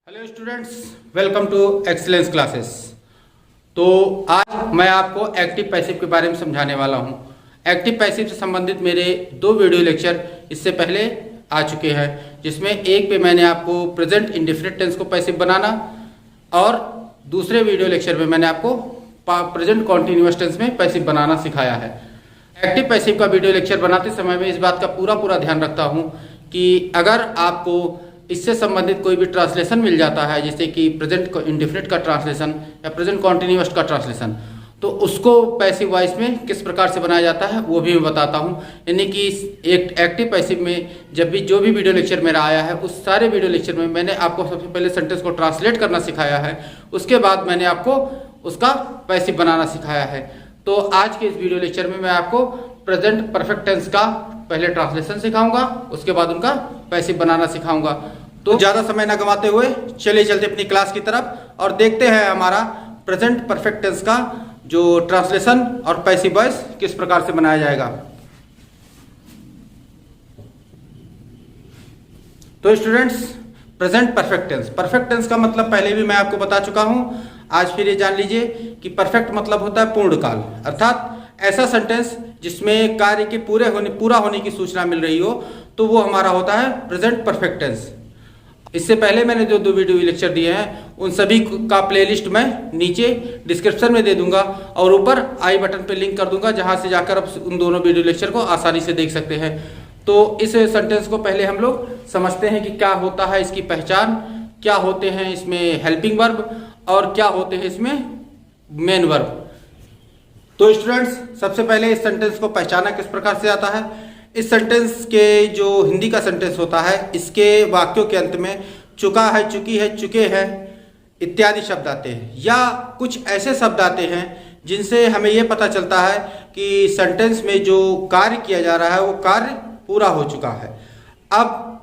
Hello students, welcome to excellence classes. तो आज मैं आपको एक्टिव पैसिव के बारे में समझाने वाला हूं। एक्टिव पैसिव से संबंधित मेरे दो वीडियो लेक्चर इससे पहले आ चुके हैं, जिसमें एक पे मैंने आपको प्रेजेंट इंडेफिनिट टेंस को पैसिव बनाना और दूसरे वीडियो लेक्चर में मैंने आपको प्रेजेंट कॉन्टिन्यूअस टेंस में पैसिव बनाना सिखाया है। एक्टिव पैसिव का वीडियो लेक्चर बनाते समय मैं इस बात का पूरा ध्यान रखता हूं कि अगर आपको इससे संबंधित कोई भी ट्रांसलेशन मिल जाता है, जैसे कि प्रेजेंट इंडेफिनिट का ट्रांसलेशन या प्रेजेंट कॉन्टिन्यूअस का ट्रांसलेशन, तो उसको पैसिव वॉइस में किस प्रकार से बनाया जाता है वो भी मैं बताता हूं। यानी कि एक एक्टिव पैसिव में जब भी जो भी वीडियो लेक्चर मेरा आया है, उस सारे वीडियो लेक्चर में मैंने आपको सबसे पहले सेंटेंस को ट्रांसलेट करना सिखाया है, उसके बाद मैंने आपको उसका पैसिव बनाना सिखाया है। तो आज के इस वीडियो लेक्चर में मैं आपको प्रेजेंट परफेक्ट टेंस का पहले ट्रांसलेशन सिखाऊंगा, उसके बाद उनका पैसिव बनाना सिखाऊंगा। तो ज्यादा समय ना गंवाते हुए चलिए चलते अपनी क्लास की तरफ और देखते हैं हमारा प्रेजेंट परफेक्ट टेंस का जो ट्रांसलेशन और पैसिव वॉइस किस प्रकार से बनाया जाएगा। तो स्टूडेंट्स, प्रेजेंट परफेक्ट टेंस का मतलब पहले भी मैं आपको बता चुका हूं। आज फिर ये जान लीजिए कि परफेक्ट मतलब होता है पूर्ण काल, अर्थात ऐसा सेंटेंस जिसमें कार्य के पूरा होने की सूचना मिल रही हो, तो वो हमारा होता है प्रेजेंट परफेक्ट टेंस। इससे पहले मैंने जो दो वीडियो लेक्चर दिए हैं उन सभी का प्लेलिस्ट मैं नीचे डिस्क्रिप्शन में दे दूंगा और ऊपर आई बटन पे लिंक कर दूंगा, जहां से जाकर आप उन दोनों वीडियो लेक्चर को आसानी से देख सकते हैं। तो इस सेंटेंस को पहले हम लोग समझते हैं कि क्या होता है, इसकी पहचान क्या होते हैं, इसमें हेल्पिंग वर्ब और क्या होते हैं इसमें मेन वर्ब। तो स्टूडेंट्स, सबसे पहले इस सेंटेंस को पहचाना किस प्रकार से आता है। इस सेंटेंस के जो हिंदी का सेंटेंस होता है, इसके वाक्यों के अंत में चुका है, चुकी है, चुके हैं इत्यादि शब्द आते हैं, या कुछ ऐसे शब्द आते हैं जिनसे हमें यह पता चलता है कि सेंटेंस में जो कार्य किया जा रहा है वो कार्य पूरा हो चुका है। अब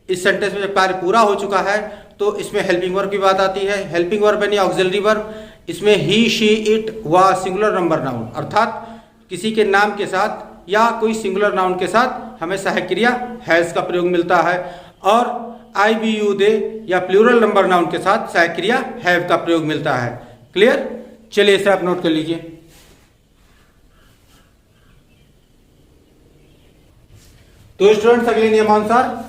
इस सेंटेंस में जब कार्य पूरा हो चुका है तो इसमें हेल्पिंग वर्ब की बात आती है। हेल्पिंग वर्ब यानी ऑक्सिलरी वर्ब। इसमें ही, शी, इट व सिंगुलर नंबर नाउन, अर्थात किसी के नाम के साथ या कोई सिंगुलर नाउन के साथ हमें सहायक क्रिया हैज का प्रयोग मिलता है, और आई, बी, यू, दे या प्लूरल नंबर नाउन के साथ सहायक क्रिया हैव का प्रयोग मिलता है। क्लियर? चलिए इसे आप नोट कर लीजिए। तो स्टूडेंट्स, अगले नियमानुसार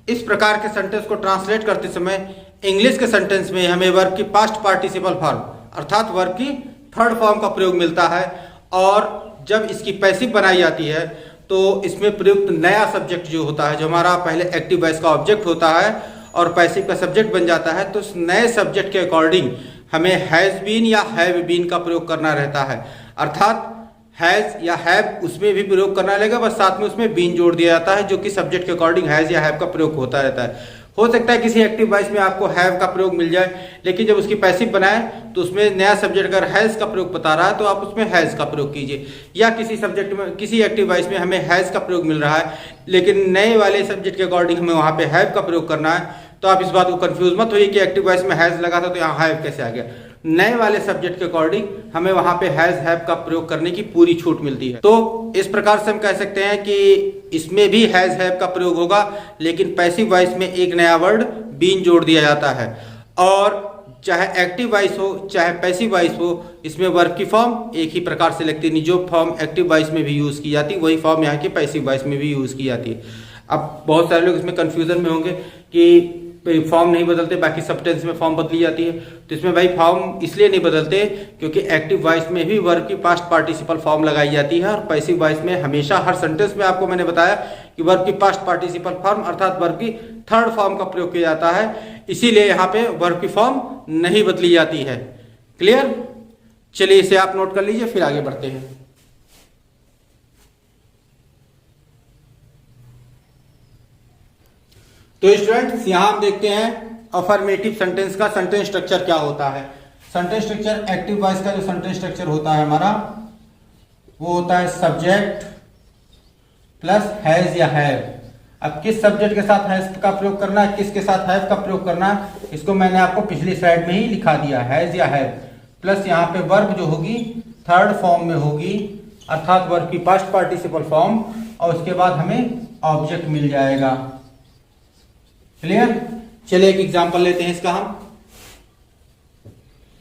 इस प्रकार के सेंटेंस को ट्रांसलेट करते समय इंग्लिश के सेंटेंस में हमें वर्ब की पास्ट पार्टिसिपल फॉर्म अर्थात वर्ब की थर्ड फॉर्म का प्रयोग मिलता है, और जब इसकी पैसिव बनाई जाती है तो इसमें प्रयुक्त नया सब्जेक्ट जो होता है, जो हमारा पहले एक्टिव वॉइस का ऑब्जेक्ट होता है और पैसिव का सब्जेक्ट बन जाता है, तो उस नए सब्जेक्ट के अकॉर्डिंग हमें हैज बीन या हैव बीन का प्रयोग करना रहता है। अर्थात हैज या हैव उसमें भी प्रयोग करना लगेगा, बस साथ में उसमें बीन जोड़ दिया जाता है, जो कि सब्जेक्ट के अकॉर्डिंग हैज या हैव का प्रयोग होता रहता है। हो सकता है किसी एक्टिव वॉइस में आपको हैव का प्रयोग मिल जाए, लेकिन जब उसकी पैसिव बनाए तो उसमें नया सब्जेक्ट अगर हैज का प्रयोग बता रहा है तो आप उसमें हैज का प्रयोग कीजिए। या किसी सब्जेक्ट में, किसी एक्टिव वॉइस में हमें हैज का प्रयोग मिल रहा है, लेकिन नए वाले सब्जेक्ट के अकॉर्डिंग हमें वहां पे हैव का प्रयोग करना है, तो आप इस बात को कंफ्यूज मत होइए कि एक्टिव वॉइस में हैज लगा था तो यहाँ हैव कैसे आ गया। नए वाले सब्जेक्ट के अकॉर्डिंग हमें वहां पे हैज हैव का प्रयोग करने की पूरी छूट मिलती है। तो इस प्रकार से हम कह सकते हैं कि इसमें भी हैज हैव का प्रयोग होगा, लेकिन पैसिव वॉइस में एक नया वर्ड बीन जोड़ दिया जाता है। और चाहे एक्टिव वॉइस हो चाहे पैसिव वॉइस हो, इसमें वर्ब की फॉर्म एक ही प्रकार से लगती है। जो फॉर्म एक्टिव वॉइस में भी यूज की जाती है वही फॉर्म यहाँ की पैसिव वॉइस में भी यूज की जाती है। अब बहुत सारे लोग इसमें कंफ्यूजन में होंगे कि फॉर्म नहीं बदलते, बाकी सब टेंस में फॉर्म बदली जाती है। तो इसमें भाई फॉर्म इसलिए नहीं बदलते क्योंकि एक्टिव वॉइस में भी वर्ब की पास्ट पार्टिसिपल फॉर्म लगाई जाती है, और पैसिव वॉइस में हमेशा हर सेंटेंस में आपको मैंने बताया कि वर्ब की पास्ट पार्टिसिपल फॉर्म अर्थात वर्ब की थर्ड फॉर्म का प्रयोग किया जाता है, इसीलिए यहाँ पे वर्ब की फॉर्म नहीं बदली जाती है। क्लियर? चलिए इसे आप नोट कर लीजिए, फिर आगे बढ़ते हैं। तो स्टूडेंट्स, यहां हम देखते हैं अफर्मेटिव सेंटेंस का सेंटेंस स्ट्रक्चर क्या होता है। सेंटेंस स्ट्रक्चर एक्टिव वॉइस का जो सेंटेंस स्ट्रक्चर होता है हमारा, वो होता है सब्जेक्ट प्लस हैज या हैव। अब किस सब्जेक्ट के साथ हैज का प्रयोग करना है, किसके साथ हैव का प्रयोग करना है, इसको मैंने आपको पिछली स्लाइड में ही लिखा दिया, हैज या हैव। प्लस यहाँ पे वर्ब जो होगी थर्ड फॉर्म में होगी, अर्थात वर्ब की पास्ट पार्टिसिपल फॉर्म, और उसके बाद हमें ऑब्जेक्ट मिल जाएगा। क्लियर? चलिए एक एग्जाम्पल लेते हैं इसका हम।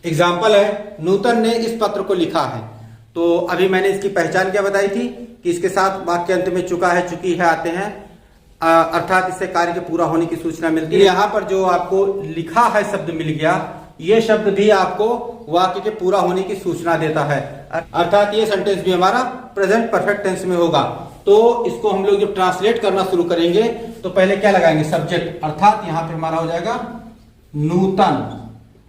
एग्जाम्पल है, नूतन ने इस पत्र को लिखा है। तो अभी मैंने इसकी पहचान क्या बताई थी कि इसके साथ वाक्य अंत में चुका है, चुकी है आते हैं, अर्थात इससे कार्य के पूरा होने की सूचना मिलती है। यहाँ पर जो आपको लिखा है शब्द मिल गया, ये शब्द भी आपको वाक्य के पूरा होने की सूचना देता है, अर्थात ये सेंटेंस भी हमारा प्रेजेंट परफेक्ट टेंस में होगा। तो इसको हम लोग जब ट्रांसलेट करना शुरू करेंगे तो पहले क्या लगाएंगे, सब्जेक्ट, अर्थात यहाँ पे हमारा हो जाएगा नूतन,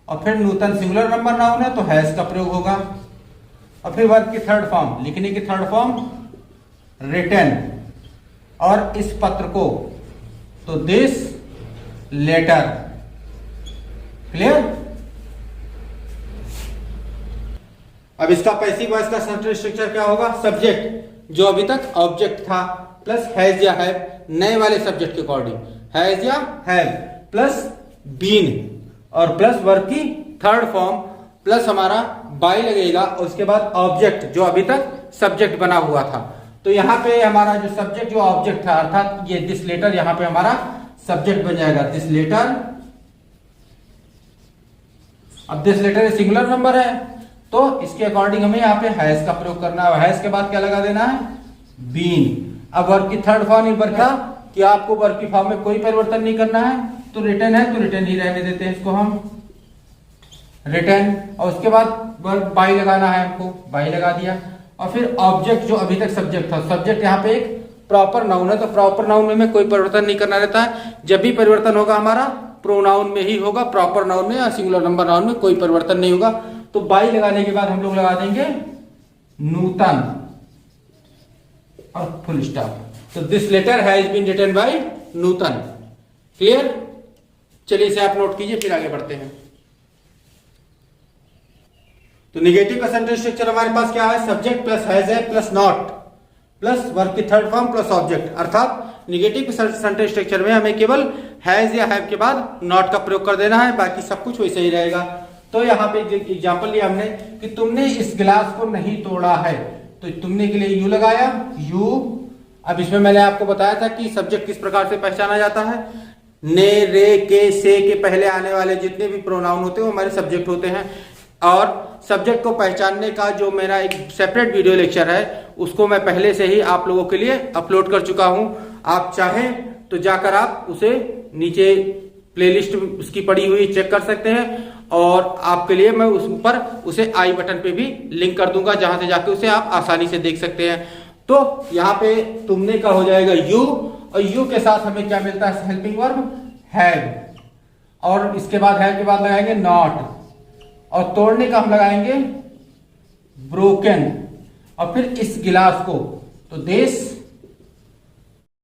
और फिर नूतन सिंगुलर नंबर नाउन है तो हैज का प्रयोग होगा, और फिर वर्ब की थर्ड फॉर्म, लिखने की थर्ड फॉर्म रिटन, और इस पत्र को तो दिस लेटर। क्लियर? अब इसका पैसिव वॉइस का सेंटेंस स्ट्रक्चर क्या होगा, सब्जेक्ट जो अभी तक ऑब्जेक्ट था प्लस हैज या हैव, नए वाले सब्जेक्ट के अकॉर्डिंग हैज या हैव, प्लस बीन और प्लस वर्ब की थर्ड फॉर्म, प्लस हमारा बाय लगेगा, और उसके बाद ऑब्जेक्ट जो अभी तक सब्जेक्ट बना हुआ था। तो यहाँ पे हमारा जो सब्जेक्ट जो ऑब्जेक्ट था, अर्थात ये दिस लेटर, यहाँ पे हमारा सब्जेक्ट बन जाएगा दिस लेटर। अब दिस लेटर सिंगुलर नंबर है तो इसके अकॉर्डिंग हमें यहाँ पे हैज का प्रयोग करना है, हैज के बाद क्या लगा देना है, बीन। अब वर्ब की थर्ड फॉर्म निर्भर था कि आपको वर्ब की फॉर्म में कोई परिवर्तन नहीं करना है, तो रिटर्न है तो रिटर्न ही रहने देते हैं इसको हम, रिटर्न। और उसके बाद वर्ब बाय लगाना है हमको, बाय लगा दिया, और फिर ऑब्जेक्ट जो अभी तक सब्जेक्ट था, सब्जेक्ट यहाँ पे एक प्रॉपर नाउन है, तो प्रॉपर नाउन में कोई परिवर्तन नहीं करना रहता है। जब भी परिवर्तन होगा हमारा प्रोनाउन में ही होगा, प्रॉपर नाउन में या सिंगुलर नंबर नाउन में कोई परिवर्तन नहीं होगा। तो बाय लगाने के बाद हम लोग लगा देंगे नूतन और फुल स्टॉप। तो this letter has been written by Nutan. Clear? चलिए इसे आप नोट कीजिए, फिर आगे बढ़ते हैं। तो निगेटिव का सेंटेंस स्ट्रक्चर हमारे पास क्या है, सब्जेक्ट प्लस हैज है प्लस नॉट प्लस वर्ब की थर्ड फॉर्म प्लस ऑब्जेक्ट, अर्थात निगेटिव सेंटेंस स्ट्रक्चर में हमें केवल हैज या हैव के बाद नॉट का प्रयोग कर देना है, बाकी सब कुछ वैसे ही रहेगा। तो यहाँ पे एग्जांपल लिया हमने कि तुमने इस गिलास को नहीं तोड़ा है, तो तुमने के लिए यू लगाया, यू। अब इसमें मैंने आपको बताया था कि सब्जेक्ट किस प्रकार से पहचाना जाता है, ने, रे, के, से के पहले आने वाले जितने भी प्रोनाउन होते हैं वो हमारे सब्जेक्ट होते हैं। और सब्जेक्ट को पहचानने का जो मेरा एक सेपरेट वीडियो लेक्चर है उसको मैं पहले से ही आप लोगों के लिए अपलोड कर चुका हूं। आप चाहें तो जाकर आप उसे नीचे प्लेलिस्ट उसकी पड़ी हुई चेक कर सकते हैं, और आपके लिए मैं उस पर उसे आई बटन पे भी लिंक कर दूंगा, जहां से जाके उसे आप आसानी से देख सकते हैं। तो यहाँ पे तुमने का हो जाएगा यू, और यू के साथ हमें क्या मिलता है, हेल्पिंग वर्ब हैव, और इसके बाद हैव के बाद लगाएंगे नॉट, और तोड़ने का हम लगाएंगे ब्रोकन, और फिर इस गिलास को तो दिस।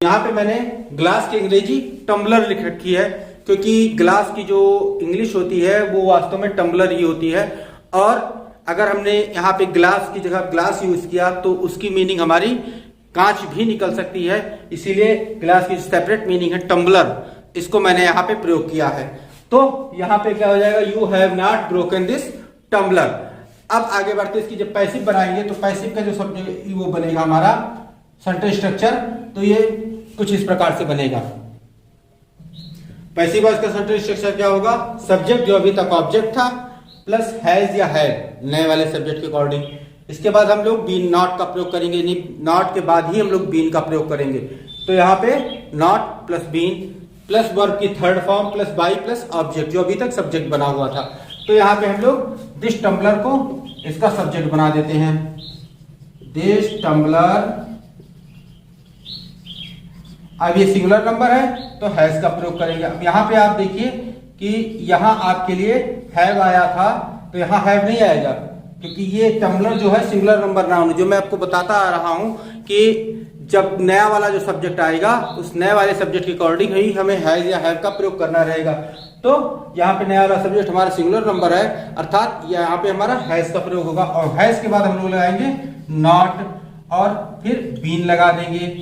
यहां पे मैंने ग्लास की अंग्रेजी टम्बलर लिख रखी है, क्योंकि ग्लास की जो इंग्लिश होती है वो वास्तव में टम्बलर ही होती है, और अगर हमने यहाँ पे ग्लास की जगह ग्लास यूज किया तो उसकी मीनिंग हमारी कांच भी निकल सकती है, इसीलिए ग्लास की सेपरेट मीनिंग है टम्बलर, इसको मैंने यहाँ पे प्रयोग किया है। तो यहाँ पे क्या हो जाएगा, you have not broken this tumbler. अब आगे बढ़ते इसकी जब पैसिव बनाएंगे तो पैसिव का जो सब्जेक्ट वो बनेगा हमारा सेंटेंस स्ट्रक्चर, तो ये कुछ इस प्रकार से बनेगा। पैसिव वॉइस का सेंटेंस स्ट्रक्चर क्या होगा, सब्जेक्ट जो अभी तक ऑब्जेक्ट था प्लस हैज या हैव नए वाले सब्जेक्ट के अकॉर्डिंग, इसके बाद हम लोग बीन नॉट का प्रयोग करेंगे, नॉट के बाद ही हम लोग बीन का प्रयोग करेंगे। तो यहाँ पे not plus been plus verb की third form plus by plus object जो अभी तक सब्जेक्ट बना हुआ था। तो यहाँ पे हम लोग दिस टम्बलर को इसका सब्जेक्ट बना देते हैं, दिस टम्बलर। अब ये सिंगुलर नंबर है तो हैज का प्रयोग करेंगे। अब यहाँ पे आप देखिए कि यहाँ आपके लिए हैव आया था, तो यहाँ हैव नहीं आएगा, क्योंकि ये टम्बलर जो है सिंगुलर नंबर नाउन, जो मैं आपको बताता आ रहा हूं कि जब नया वाला जो सब्जेक्ट आएगा उस नए वाले सब्जेक्ट के अकॉर्डिंग ही हमें हैज या हैव का प्रयोग करना रहेगा। तो यहाँ पे नया वाला सब्जेक्ट हमारा सिंगुलर नंबर है, अर्थात यहाँ पे हमारा हैज का प्रयोग होगा, और हैज के बाद हम लोग लगाएंगे नॉट, और फिर बीन लगा देंगे,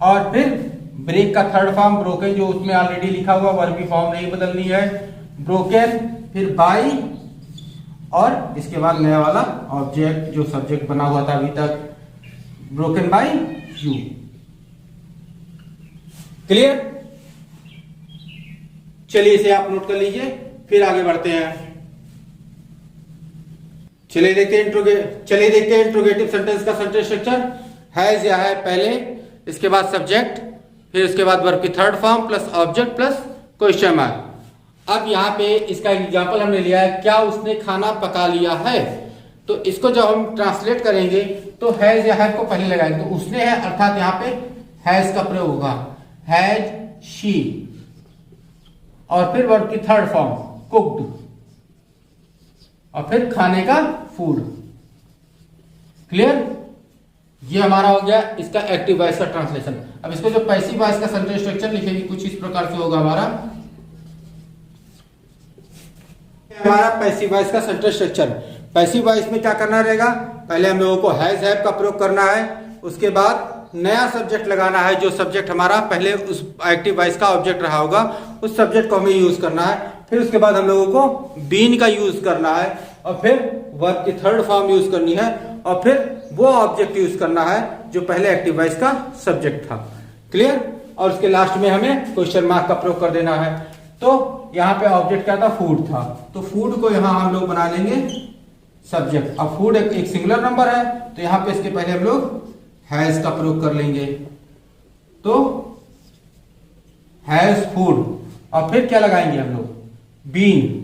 और फिर ब्रेक का थर्ड फॉर्म ब्रोकन जो उसमें ऑलरेडी लिखा हुआ, वर्ब की फॉर्म नहीं बदलनी है, ब्रोकन, फिर बाई, और इसके बाद नया वाला ऑब्जेक्ट जो सब्जेक्ट बना हुआ था अभी तक, ब्रोकन बाई यू। क्लियर? चलिए इसे आप नोट कर लीजिए, फिर आगे बढ़ते हैं। चलिए देखते हैं इंट्रोगेटिव सेंटेंस का सेंटेंस स्ट्रक्चर। हैज या है पहले, इसके बाद सब्जेक्ट, फिर उसके बाद वर्ब की third form plus object plus question mark. अब यहाँ पे इसका एग्जांपल हमने लिया है, क्या उसने खाना पका लिया है। तो इसको जब हम ट्रांसलेट करेंगे तो हैज या हैव को पहले लगाएंगे, तो उसने है अर्थात यहाँ पे हैज का प्रयोग होगा, हैज शी, और फिर वर्ब की थर्ड फॉर्म कुक्ड, और फिर खाने का फूड। क्लियर? ये हमारा हो गया इसका एक्टिव वॉइस का ट्रांसलेशन। अब इसको जो पैसिव वॉइस का सेंटेंस स्ट्रक्चर लिखेंगे कुछ इस प्रकार से होगा हमारा पैसिव वॉइस का सेंटेंस स्ट्रक्चर। पैसिव वॉइस में क्या करना रहेगा, पहले हम लोगों को हैज हैव का प्रयोग करना है, उसके बाद नया सब्जेक्ट लगाना है, जो सब्जेक्ट हमारा पहले उस एक्टिव वॉइस का ऑब्जेक्ट रहा होगा उस सब्जेक्ट को हमें यूज करना है। फिर उसके बाद हम लोगों को बीन का यूज करना है, और फिर वर्ब की थर्ड फॉर्म यूज करनी है, और फिर वो ऑब्जेक्ट यूज करना है जो पहले एक्टिव वॉइस का सब्जेक्ट था। क्लियर? और उसके लास्ट में हमें क्वेश्चन मार्क का प्रयोग कर देना है। तो यहाँ पे ऑब्जेक्ट क्या था, फूड था, तो फूड को यहाँ हम लोग बना लेंगे सब्जेक्ट। अब फूड एक सिंगुलर नंबर है, तो यहाँ पे इसके पहले हम लोग हैज का प्रयोग कर लेंगे, तो हैज फूड, और फिर क्या लगाएंगे हम लोग, बीन,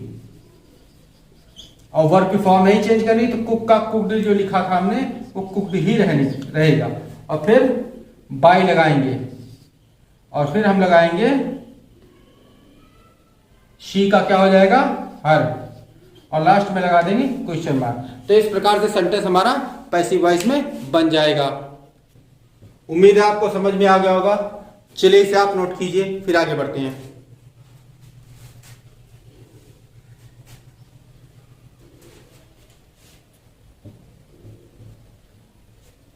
और वर्ब की फॉर्म नहीं चेंज करनी, तो कुक का कुक्ड जो लिखा था हमने वो कुक्ड ही रहेगा, और फिर बाय लगाएंगे, और फिर हम लगाएंगे शी का क्या हो जाएगा, हर, और लास्ट में लगा देंगे क्वेश्चन मार्क। तो इस प्रकार से सेंटेंस हमारा पैसिव वॉइस में बन जाएगा। उम्मीद है आपको समझ में आ गया होगा। चलिए इसे आप नोट कीजिए, फिर आगे बढ़ते हैं।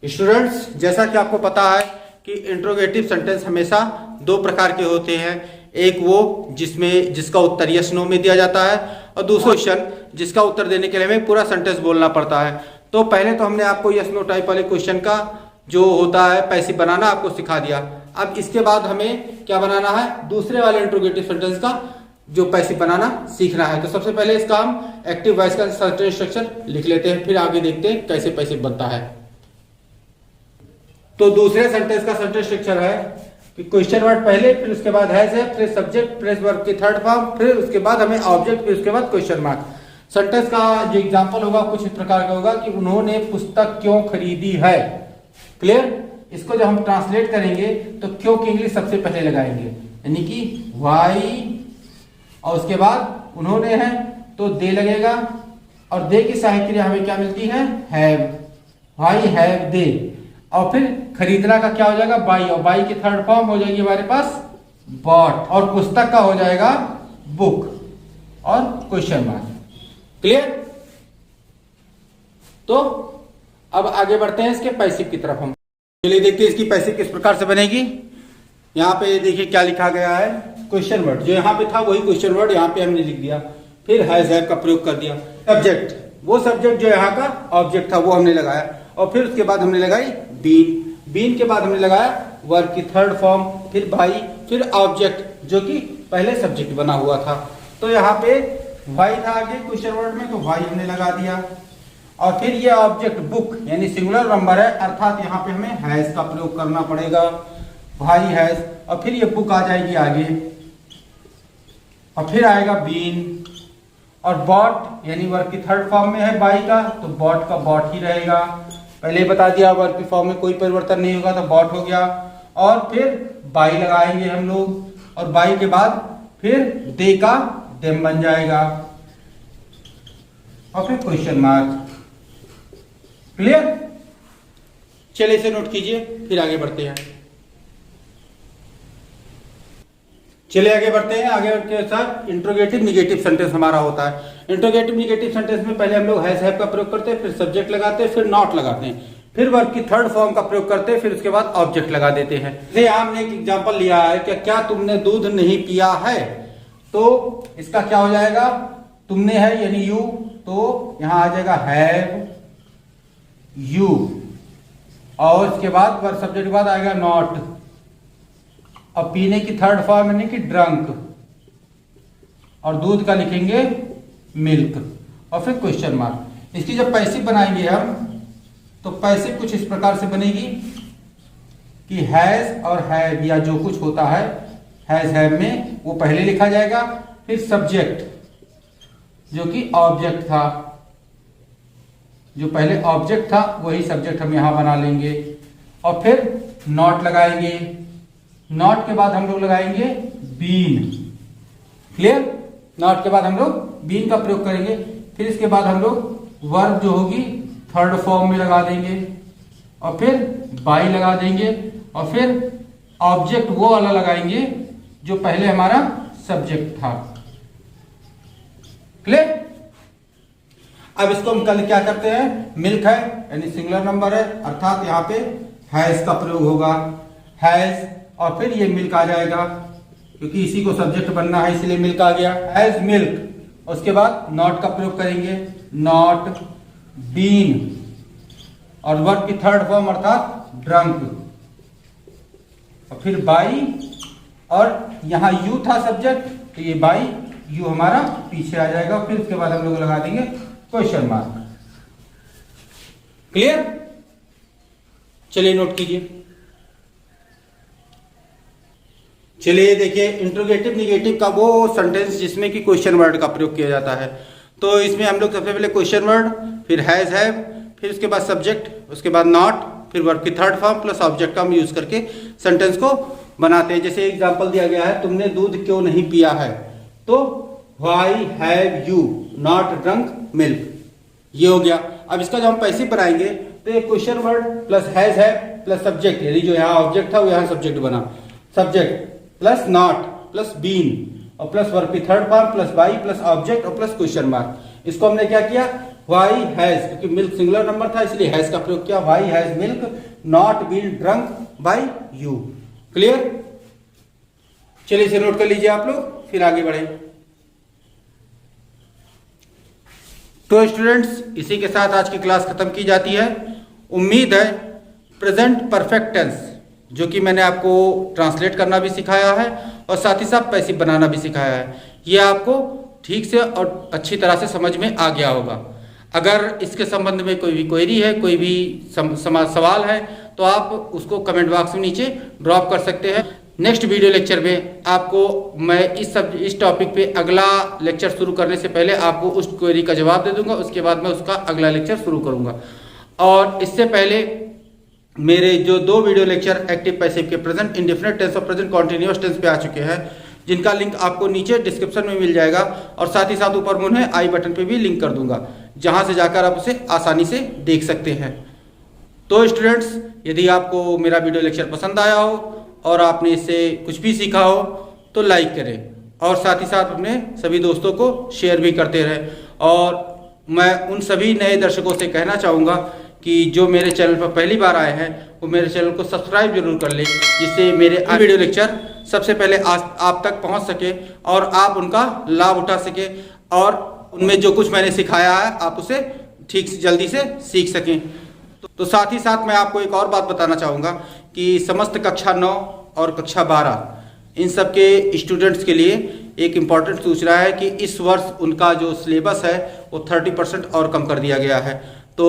स्टूडेंट्स, जैसा कि आपको पता है कि इंट्रोगेटिव सेंटेंस हमेशा दो प्रकार के होते हैं, एक वो जिसका उत्तर यस नो में दिया जाता है, और दूसरा क्वेश्चन जिसका उत्तर देने के लिए हमें पूरा सेंटेंस बोलना पड़ता है। तो पहले तो हमने आपको यस नो टाइप वाले क्वेश्चन का जो होता है पैसिव बनाना आपको सिखा दिया। अब इसके बाद हमें क्या बनाना है, दूसरे वाले इंट्रोगेटिव सेंटेंस का जो पैसिव बनाना सीखना है। तो सबसे पहले इसका हम एक्टिव वॉइस का सेंटेंस स्ट्रक्चर लिख लेते हैं, फिर आगे देखते हैं कैसे पैसिव बनता है। तो दूसरे सेंटेंस का सेंटेंस स्ट्रक्चर है कि क्वेश्चन वर्ड पहले, फिर उसके बाद हैज है, फिर सब्जेक्ट, फिर वर्ब की थर्ड फॉर्म, फिर उसके बाद हमें ऑब्जेक्ट, फिर उसके बाद क्वेश्चन मार्क। सेंटेंस का जो एग्जांपल होगा कुछ इस प्रकार का होगा कि उन्होंने पुस्तक क्यों खरीदी है। क्लियर? इसको जब हम ट्रांसलेट करेंगे तो क्यों की इंग्लिश सबसे पहले लगाएंगे, यानी कि वाई, और उसके बाद उन्होंने है तो दे लगेगा, और दे की सहायक क्रिया हमें क्या मिलती है, हैव, वाई हैव दे, और फिर खरीदना का क्या हो जाएगा, बाई, और बाई की थर्ड फॉर्म हो जाएगी हमारे पास बॉट, और पुस्तक का हो जाएगा बुक, और क्वेश्चन मार्क। क्लियर? तो अब आगे बढ़ते हैं इसके पैसिव की तरफ। हम चलिए देखते हैं इसकी पैसिव किस प्रकार से बनेगी। यहाँ पे देखिए क्या लिखा गया है, क्वेश्चन वर्ड जो यहाँ पे था वही क्वेश्चन वर्ड यहाँ पे हमने लिख दिया, फिर हैज हैव का प्रयोग कर दिया। सब्जेक्ट, वो सब्जेक्ट जो यहाँ का ऑब्जेक्ट था वो हमने लगाया, और फिर उसके बाद हमने लगाई बीन, बीन के बाद हमने लगाया वर्ब की थर्ड फॉर्म, फिर भाई, फिर ऑब्जेक्ट जो कि पहले सब्जेक्ट बना हुआ था। तो यहाँ पे भाई था आगे क्वेश्चन वर्ड में, तो भाई हमने लगा दिया, और फिर ये ऑब्जेक्ट बुक यानी सिंगुलर नंबर है, अर्थात यहाँ पे हमें हैज का प्रयोग करना पड़ेगा, भाई हैज, और फिर ये बुक आ जाएगी आगे, और फिर आएगा बीन, और बॉट यानी वर्ब की थर्ड फॉर्म में है बाई का, तो बॉट का बॉट ही रहेगा। पहले ही बता दिया वर्ब की फॉर्म में कोई परिवर्तन नहीं होगा, तो बॉट हो गया, और फिर बाई लगाएंगे हम लोग, और बाई के बाद फिर दे का देम बन जाएगा, और फिर क्वेश्चन मार्क। क्लियर? चलिए इसे नोट कीजिए, फिर आगे बढ़ते हैं। चलिए आगे बढ़ते हैं। आगे के साथ इंट्रोगेटिव निगेटिव सेंटेंस हमारा होता है। इंट्रोगेटिव निगेटिव सेंटेंस में पहले हम लोग हैज हैव का प्रयोग करते हैं, फिर सब्जेक्ट लगाते हैं, फिर नॉट लगाते हैं, फिर वर्ब की थर्ड फॉर्म का प्रयोग करते हैं, फिर उसके बाद ऑब्जेक्ट लगा देते हैं। जैसे हमने एक एग्जांपल लिया है कि क्या तुमने दूध नहीं पिया है, तो इसका क्या हो जाएगा, तुमने है यानी यू, तो यहां आ जाएगा हैव यू, और इसके बाद वर्ब सब्जेक्ट के बाद आएगा नॉट, और पीने की थर्ड फॉर्म यानी कि ड्रंक, और दूध का लिखेंगे मिल्क और फिर क्वेश्चन मार्क। इसकी जब पैसिव बनाएंगे हम तो पैसिव कुछ इस प्रकार से बनेगी कि हैज और हैव या जो कुछ होता है हैज हैव में वो पहले लिखा जाएगा, फिर सब्जेक्ट जो कि ऑब्जेक्ट था, जो पहले ऑब्जेक्ट था वही सब्जेक्ट हम यहां बना लेंगे और फिर नॉट लगाएंगे। नॉट के बाद हम लोग लगाएंगे बीन। क्लियर? नॉट के बाद हम लोग बीन का प्रयोग करेंगे। फिर इसके बाद हम लोग वर्ब जो होगी थर्ड फॉर्म में लगा देंगे और फिर बाई लगा देंगे और फिर ऑब्जेक्ट वो वाला लगाएंगे जो पहले हमारा सब्जेक्ट था। क्लियर? अब इसको हम कल क्या करते हैं, मिल्क है यानी सिंगुलर नंबर है अर्थात यहाँ पे हैज का प्रयोग होगा, हैज और फिर ये मिल्क आ जाएगा क्योंकि इसी को सब्जेक्ट बनना है इसलिए मिल्क आ गया, हैज मिल्क। उसके बाद नॉट का प्रयोग करेंगे, नॉट बीन और वर्ब की थर्ड फॉर्म अर्थात ड्रंक और फिर बाई और यहां यू था सब्जेक्ट तो ये बाई यू हमारा पीछे आ जाएगा। फिर उसके बाद हम लोग लगा देंगे क्वेश्चन मार्क। क्लियर? चलिए नोट कीजिए। चलिए देखिए इंट्रोगेटिव निगेटिव का वो सेंटेंस जिसमें कि क्वेश्चन वर्ड का प्रयोग किया जाता है। तो इसमें हम लोग सबसे पहले क्वेश्चन वर्ड, फिर हैज हैव, फिर उसके बाद सब्जेक्ट, उसके बाद नॉट, फिर वर्ब की थर्ड फॉर्म प्लस ऑब्जेक्ट का हम यूज करके सेंटेंस को बनाते हैं। जैसे एग्जांपल दिया गया है, तुमने दूध क्यों नहीं पिया है, तो why have you not drunk milk, ये हो गया। अब इसका जब हम पैसिव बनाएंगे तो ये question word plus has have plus subject यानी जो यहाँ ऑब्जेक्ट था वो यहाँ सब्जेक्ट बना, subject plus not plus been और प्लस वर्ब की third form plus by plus object और प्लस क्वेश्चन मार्क। इसको हमने क्या किया, व्हाई हैज, क्योंकि मिल्क सिंगुलर नंबर था इसलिए हैज का प्रयोग किया, why has milk not been drunk by you. Clear? चलिए इसे नोट कर लीजिए आप लोग, फिर आगे बढ़े। तो स्टूडेंट्स इसी के साथ आज की क्लास खत्म की जाती है। उम्मीद है प्रेजेंट परफेक्ट टेंस जो कि मैंने आपको ट्रांसलेट करना भी सिखाया है और साथ ही साथ पैसिव बनाना भी सिखाया है, ये आपको ठीक से और अच्छी तरह से समझ में आ गया होगा। अगर इसके संबंध में कोई भी क्वेरी है, कोई भी सवाल है तो आप उसको कमेंट बॉक्स में नीचे ड्रॉप कर सकते हैं। नेक्स्ट वीडियो लेक्चर में आपको मैं इस टॉपिक पे अगला लेक्चर शुरू करने से पहले आपको उस क्वेरी का जवाब दे दूंगा, उसके बाद मैं उसका अगला लेक्चर शुरू करूंगा। और इससे पहले मेरे जो 2 वीडियो लेक्चर एक्टिव पैसिव के प्रेजेंट इंडेफिनिट टेंस और प्रेजेंट कॉन्टिन्यूअस टेंस पे आ चुके हैं, जिनका लिंक आपको नीचे डिस्क्रिप्शन में मिल जाएगा और साथ ही साथ ऊपर मैं आई बटन पे भी लिंक कर दूंगा, जहां से जाकर आप उसे आसानी से देख सकते हैं। तो स्टूडेंट्स यदि आपको मेरा वीडियो लेक्चर पसंद आया हो और आपने इससे कुछ भी सीखा हो तो लाइक करें और साथ ही साथ अपने सभी दोस्तों को शेयर भी करते रहें। और मैं उन सभी नए दर्शकों से कहना चाहूँगा कि जो मेरे चैनल पर पहली बार आए हैं वो मेरे चैनल को सब्सक्राइब जरूर कर लें, जिससे मेरे वीडियो लेक्चर सबसे पहले आप तक पहुंच सके और आप उनका लाभ उठा सके और उनमें जो कुछ मैंने सिखाया है आप उसे ठीक से जल्दी से सीख सकें। तो साथ ही साथ मैं आपको एक और बात बताना चाहूँगा कि समस्त कक्षा 9 और कक्षा 12 इन सब के स्टूडेंट्स के लिए एक इम्पॉर्टेंट सूचना है कि इस वर्ष उनका जो सिलेबस है वो 30% और कम कर दिया गया है। तो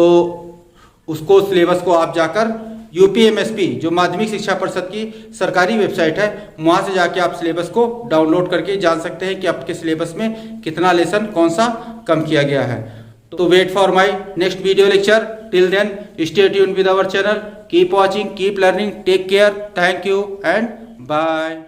उसको सिलेबस को आप जाकर यूपीएमएसपी जो माध्यमिक शिक्षा परिषद की सरकारी वेबसाइट है वहाँ से जाके आप सिलेबस को डाउनलोड करके जान सकते हैं कि आपके सिलेबस में कितना लेसन कौन सा कम किया गया है। तो wait for my next video lecture, till then stay tuned with our channel, keep watching, keep learning, take care, thank you and bye.